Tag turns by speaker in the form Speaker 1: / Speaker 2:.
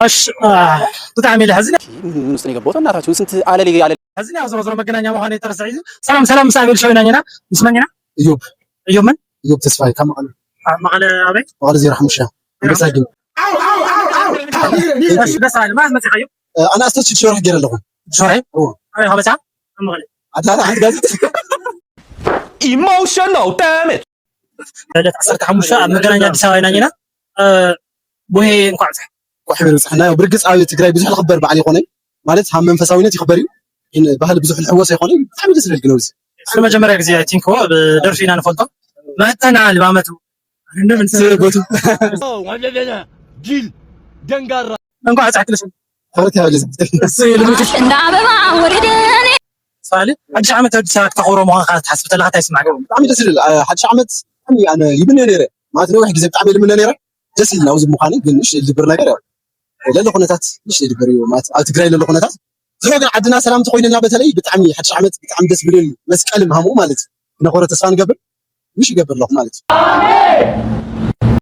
Speaker 1: اش بتعمل لي حزنه
Speaker 2: نسني قبوط እናታችሁ ስንት አለሊ ያለ
Speaker 1: حزنه ያው ዘሮ መገናኛ መሆን የተረሳይ ሰላም ሰላም ሳይብል ሸውናኝና ይስማኝና እዮብ ምን
Speaker 3: እዮብ ተስፋይ ከመቀለ
Speaker 1: መቀለ አበይ
Speaker 3: መቀለ 05 እንገሳግን
Speaker 1: اش بس ما متخيل
Speaker 3: انا استشهد شرح غير لكم
Speaker 1: شرح اي هبتا مقله
Speaker 3: انا عاد قاعد
Speaker 2: emotional damage
Speaker 1: لا تكسرت حموشه መገናኛ አዲስ አበባ ናኝና ቦሄ እንኳን
Speaker 3: وحبر صحنا برقص አብ ትግራይ ብዙሕ ዝኽበር በዓል ይኾነ ማለት ሃም መንፈሳዊነት ይኽበር እዩ ባህል ብዙሕ ልሕወስ ይኾነ ብጣዕሚ ደስ ዝብል ግነውስ
Speaker 1: መጀመሪያ ጊዜ አይ ቲንክ በደርፊና ንፈልጦ መተናል ባመቱ እንደምን ሰበቱ
Speaker 4: ወለለና ጅል ደንጋራ
Speaker 1: እንኳን ጻክልሽ
Speaker 3: ፈረት ያለዝ
Speaker 5: እንደ አበባ ወርደኔ
Speaker 1: ሳሊ አዲስ ዓመት አዲስ ዓመት ተቆሮ መሆን ካት ሓስብተ ለካ ታይስማዕ ገው
Speaker 3: ብጣዕሚ ደስ ዝብል ሓድሽ ዓመት ኣነ ይብነ ነይረ ማለት ነው ግዜ ብጣዕሚ ልምነ ነይረ ደስ ይላው ዝምዃነ ግን እሺ ዝብር ነገር ያው ለለ ኩነታት እሺ ዝብር እዩ ማለት ኣብ ትግራይ ለለ ኩነታት ዝሆነ ዓድና ሰላም ተኮይነና በተለይ ብጣዕሚ ሓድሽ ዓመት ብጣዕሚ ደስ ዝብል መስቀል ምሃሙ ማለት ነኾረ ተስፋ ንገብር ምሽ ይገብር ለኹ ማለት